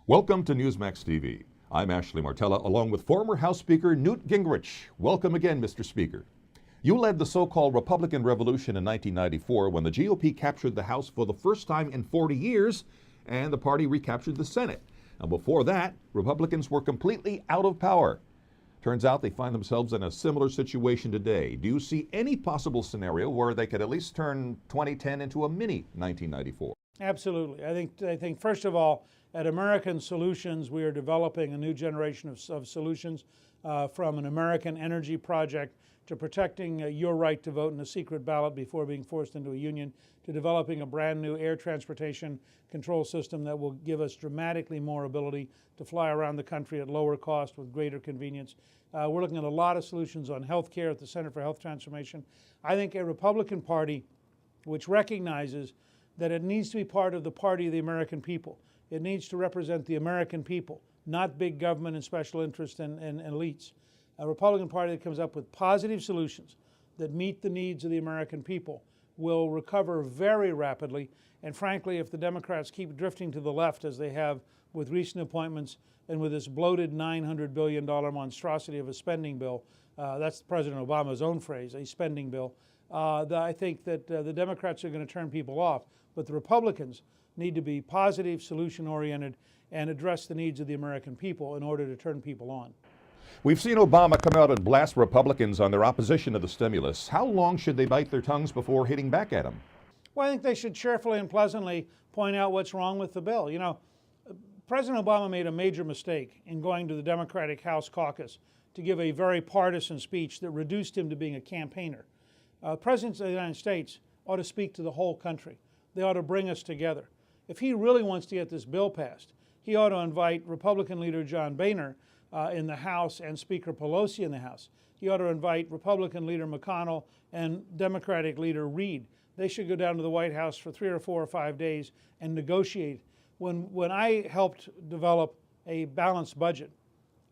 Welcome to Newsmax TV. I'm Ashley Martella, along with former House Speaker Newt Gingrich. Welcome again, Mr. Speaker. You led the so-called Republican Revolution in 1994 when the GOP captured the House for the first time in 40 years, and the party recaptured the Senate. Now, before that, Republicans were completely out of power. Turns out they find themselves in a similar situation today. Do you see any possible scenario where they could at least turn 2010 into a mini 1994? Absolutely. I think first of all, at American Solutions, we are developing a new generation of solutions, from an American energy project to protecting your right to vote in a secret ballot before being forced into a union, to developing a brand new air transportation control system that will give us dramatically more ability to fly around the country at lower cost with greater convenience. We're looking at a lot of solutions on health care at the Center for Health Transformation. I think a Republican Party which recognizes that it needs to be part of the party of the American people. It needs to represent the American people, not big government and special interests and elites. A Republican Party that comes up with positive solutions that meet the needs of the American people will recover very rapidly. And frankly, if the Democrats keep drifting to the left as they have with recent appointments and with this bloated $900 billion monstrosity of a spending bill, that's President Obama's own phrase, a spending bill, I think that the Democrats are going to turn people off. But the Republicans need to be positive, solution-oriented, and address the needs of the American people in order to turn people on. We've seen Obama come out and blast Republicans on their opposition to the stimulus. How long should they bite their tongues before hitting back at him? Well, I think they should cheerfully and pleasantly point out what's wrong with the bill. You know, President Obama made a major mistake in going to the Democratic House caucus to give a very partisan speech that reduced him to being a campaigner. Presidents of the United States ought to speak to the whole country. They ought to bring us together. If he really wants to get this bill passed, he ought to invite Republican leader John Boehner in the House and Speaker Pelosi in the House. He ought to invite Republican leader McConnell and Democratic leader Reid. They should go down to the White House for 3 or 4 or 5 days and negotiate. When I helped develop a balanced budget,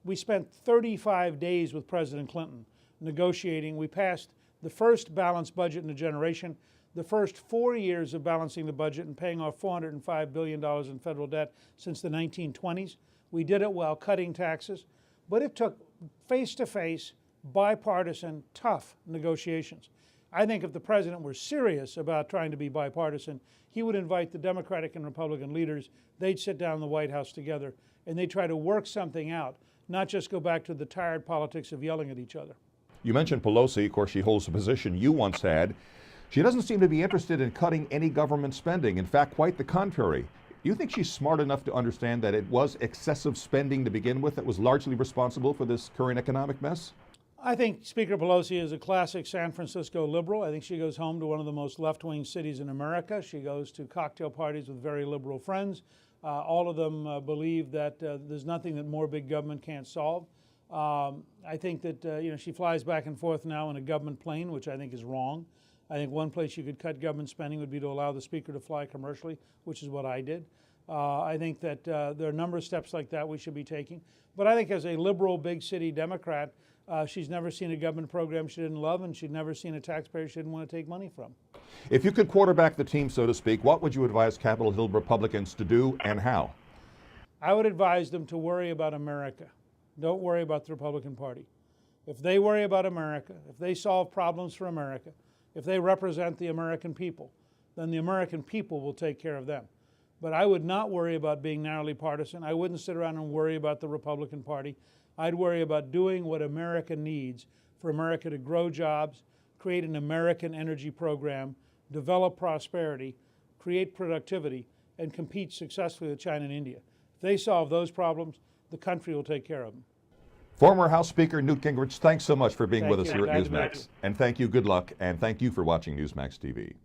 we spent 35 days with President Clinton negotiating. We passed the first balanced budget in a generation, the first 4 years of balancing the budget and paying off $405 billion in federal debt since the 1920s. We did it while cutting taxes, but it took face-to-face, bipartisan, tough negotiations. I think if the president were serious about trying to be bipartisan, he would invite the Democratic and Republican leaders. They'd sit down in the White House together and they'd try to work something out, not just go back to the tired politics of yelling at each other. You mentioned Pelosi. Of course, she holds a position you once had. She doesn't seem to be interested in cutting any government spending. In fact, quite the contrary. Do you think she's smart enough to understand that it was excessive spending to begin with that was largely responsible for this current economic mess? I think Speaker Pelosi is a classic San Francisco liberal. I think she goes home to one of the most left-wing cities in America. She goes to cocktail parties with very liberal friends. All of them believe that there's nothing that more big government can't solve. I think that she flies back and forth now in a government plane, which I think is wrong. I think one place you could cut government spending would be to allow the Speaker to fly commercially, which is what I did. I think that there are a number of steps like that we should be taking. But I think as a liberal big city Democrat, she's never seen a government program she didn't love, and she'd never seen a taxpayer she didn't want to take money from. If you could quarterback the team, so to speak, what would you advise Capitol Hill Republicans to do and how? I would advise them to worry about America. Don't worry about the Republican Party. If they worry about America, if they solve problems for America, if they represent the American people, then the American people will take care of them. But I would not worry about being narrowly partisan. I wouldn't sit around and worry about the Republican Party. I'd worry about doing what America needs for America to grow jobs, create an American energy program, develop prosperity, create productivity, and compete successfully with China and India. If they solve those problems, the country will take care of them. Former House Speaker Newt Gingrich, thanks so much for being with us here at Glad to be with Newsmax. you. And thank you, good luck, and thank you for watching Newsmax TV.